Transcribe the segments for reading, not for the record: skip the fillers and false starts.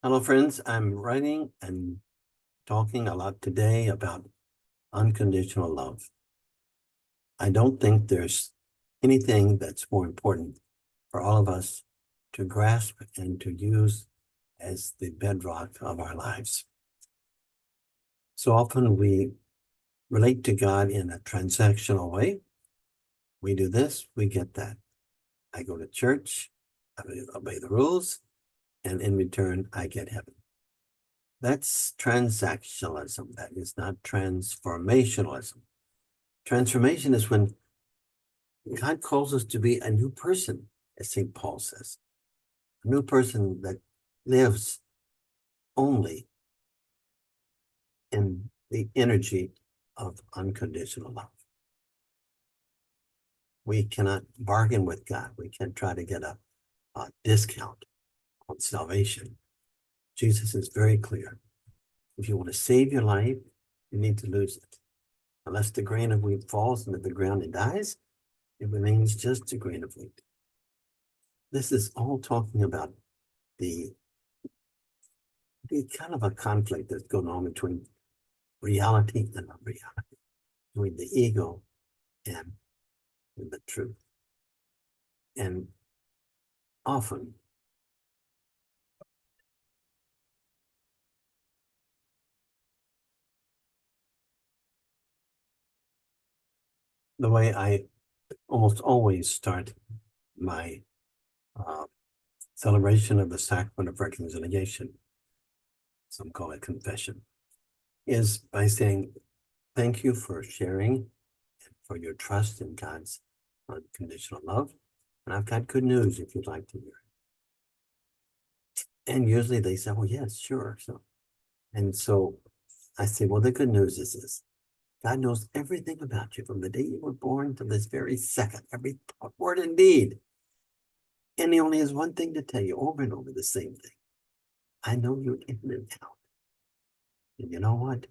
Hello, friends. I'm writing and talking a lot today about unconditional love. I don't think there's anything that's more important for all of us to grasp and to use as the bedrock of our lives. So often we relate to God in a transactional way. We do this, we get that. I go to church, I obey the rules, and in return, I get heaven. That's transactionalism. That is not transformationalism. Transformation is when God calls us to be a new person, as St. Paul says, a new person that lives only in the energy of unconditional love. We cannot bargain with God. We can't try to get a discount on salvation. Jesus is very clear. If you want to save your life, you need to lose it. Unless the grain of wheat falls into the ground and dies, it remains just a grain of wheat. This is all talking about the kind of a conflict that's going on between reality and unreality, between the ego and the truth. And often, the way I almost always start my celebration of the sacrament of reconciliation, some call it confession, is by saying, thank you for sharing and for your trust in God's unconditional love. And I've got good news if you'd like to hear it. And usually they say, well, yes, sure. And so I say, well, the good news is this. God knows everything about you from the day you were born to this very second, every thought, word, and deed. And he only has one thing to tell you over and over, the same thing. I know you in and out. And you know what?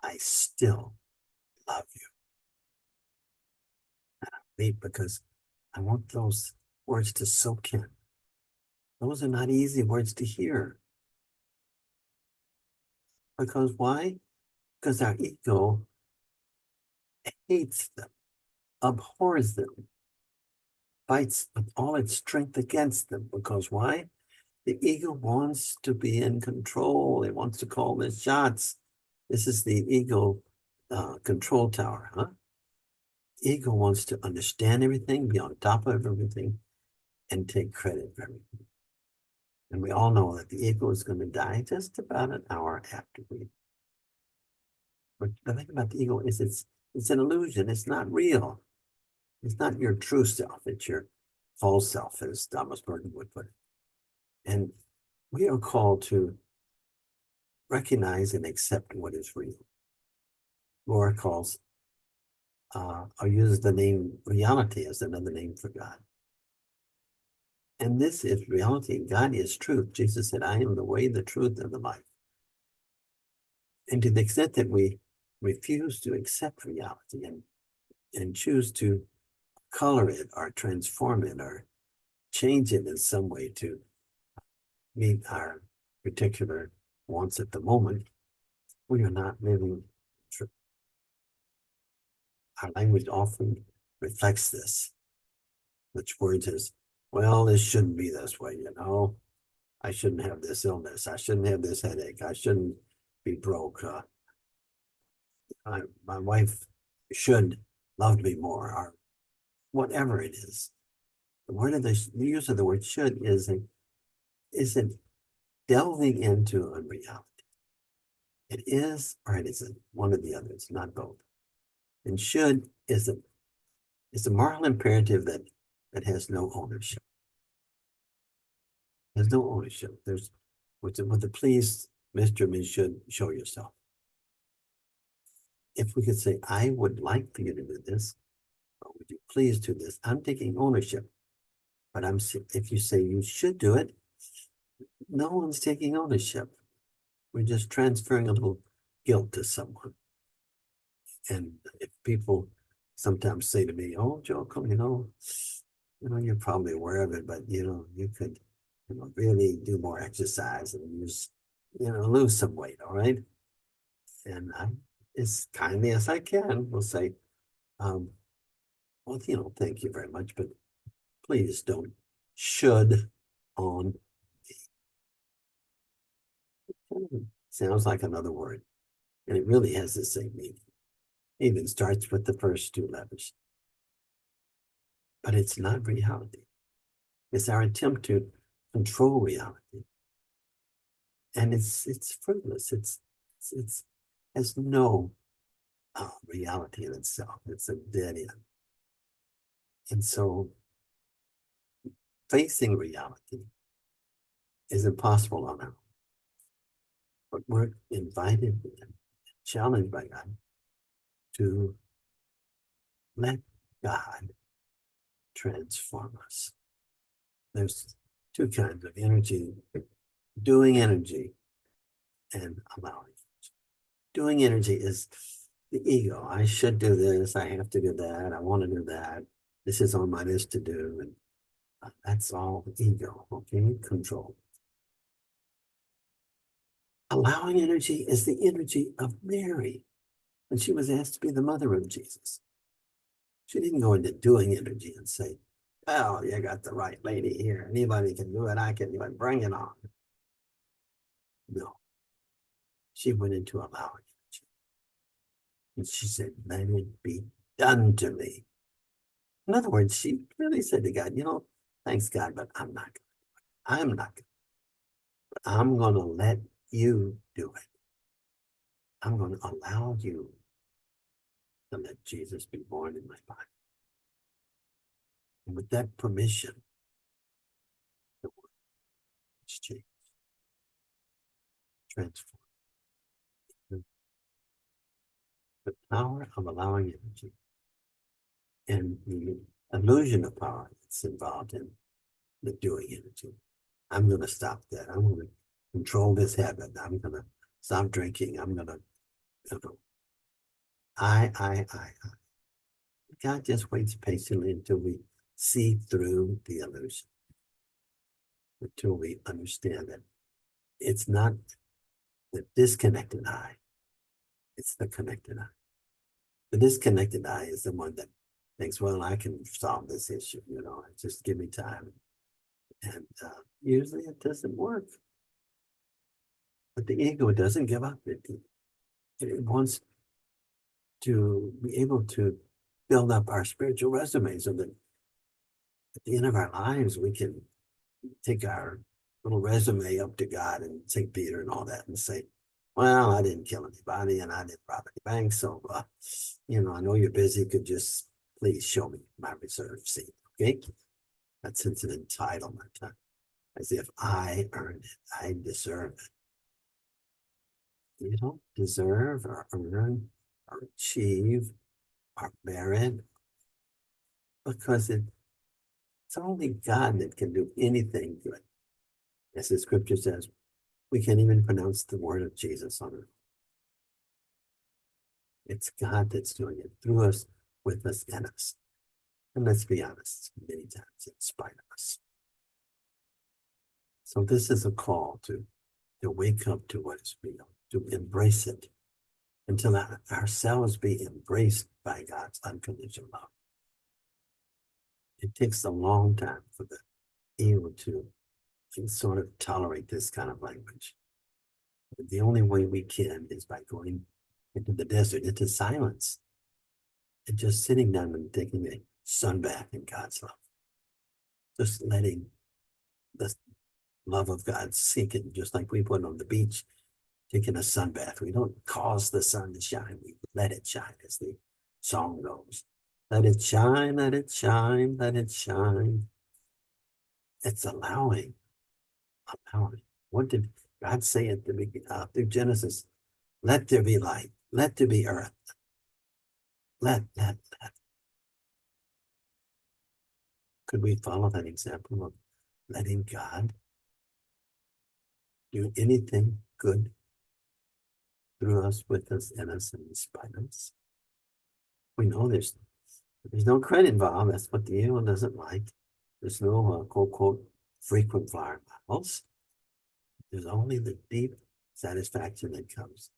I still love you. And I wait because I want those words to soak in. Those are not easy words to hear. Because why? Because our ego hates them, abhors them, fights with all its strength against them. Because why? The ego wants to be in control. It wants to call the shots. This is the ego control tower, huh? Ego wants to understand everything, be on top of everything, and take credit for everything. And we all know that the ego is going to die just about an hour after we. But the thing about the ego is it's an illusion. It's not real. It's not your true self. It's your false self, as Thomas Merton would put it. And we are called to recognize and accept what is real. Laura calls, or uses the name reality as another name for God. And this is reality. God is truth. Jesus said, I am the way, the truth, and the life. And to the extent that we refuse to accept reality and choose to color it or transform it or change it in some way to meet our particular wants at the moment, we are not living truth. Our language often reflects this, which words is, well, this shouldn't be this way, you know. I shouldn't have this illness. I shouldn't have this headache. I shouldn't be broke. My wife should love me more, or whatever it is. The use of the word should is it delving into unreality. It is or it isn't, one or the other. It's not both. And should is a moral imperative that has no ownership. There's no ownership. There's with the please, Mr. and Ms. should show yourself. If we could say, I would like for you to do this, or would you please do this? I'm taking ownership. But if you say you should do it, no one's taking ownership. We're just transferring a little guilt to someone. And if people sometimes say to me, oh, Joachim, you're probably aware of it, but you could really do more exercise and lose some weight, all right? And I, as kindly as I can, will say, um, well, thank you very much, but please don't should on me. Sounds like another word, and it really has the same meaning. It even starts with the first two letters, but it's not reality. It's our attempt to control reality, and it's fruitless. It's has no reality in itself. It's a dead end, and so facing reality is impossible on our own. But we're invited and challenged by God to let God transform us. There's two kinds of energy, doing energy and allowing. Doing energy is the ego. I should do this. I have to do that. I want to do that. This is on my list to do. And that's all ego, okay? Control. Allowing energy is the energy of Mary when she was asked to be the mother of Jesus. She didn't go into doing energy and say, well, you got the right lady here. Anybody can do it. I can do it. Bring it on. No. She went into allowing energy. And she said, let it be done to me. In other words, she really said to God, thanks God, but I'm not going to do it. I'm not going to. I'm going to let you do it. I'm going to allow you to let Jesus be born in my body. And with that permission, the world is changed, transformed. The power of allowing energy and the illusion of power that's involved in the doing energy. I'm going to stop that. I'm going to control this habit. I'm going to stop drinking. I'm going to, I. God just waits patiently until we see through the illusion, until we understand that it's not the disconnected I, it's the connected I. The disconnected I is the one that thinks, well, I can solve this issue, just give me time. And usually it doesn't work. But the ego doesn't give up. It wants to be able to build up our spiritual resume so that at the end of our lives, we can take our little resume up to God and St. Peter and all that and say, well, I didn't kill anybody and I didn't rob any banks. So, I know you're busy. Could just please show me my reserve seat. Okay. That's an entitlement, as if I earned it. I deserve it. You don't deserve or earn or achieve or merit because it's only God that can do anything good. As the scripture says, we can't even pronounce the word of Jesus on earth. It's God that's doing it through us, with us, in us. And let's be honest, many times in spite of us. So this is a call to wake up to what is real, to embrace it, until ourselves be embraced by God's unconditional love. It takes a long time for the ego to sort of tolerate this kind of language. But the only way we can is by going into the desert, into silence, and just sitting down and taking a sun bath in God's love. Just letting the love of God sink in, just like we put on the beach, taking a sun bath. We don't cause the sun to shine, we let it shine, as the song goes. Let it shine, let it shine, let it shine. It's allowing. What did God say at the beginning, through Genesis? Let there be light. Let there be earth. Let. Could we follow that example of letting God do anything good through us, with us, in us, and in spite of us? We know there's no credit involved. That's what the ego doesn't like. There's no quote frequent flyer miles. There's only the deep satisfaction that comes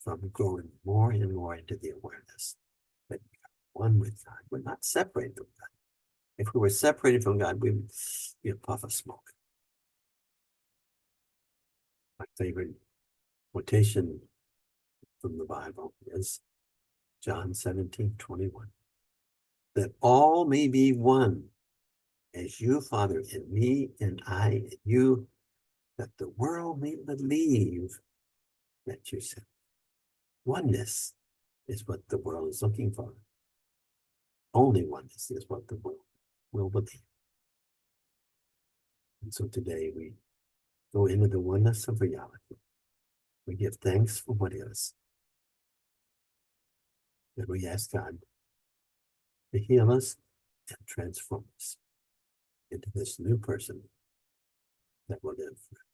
from growing more and more into the awareness that we are one with God. We're not separated from God. If we were separated from God, we would be a puff of smoke. My favorite quotation from the Bible is John 17:21. That all may be one, as you, Father, in me, and I in you, that the world may believe that you sent. Oneness is what the world is looking for. Only oneness is what the world will believe. And so today we go into the oneness of reality. We give thanks for what is. And we ask God to heal us and transform us into this new person that will live forever.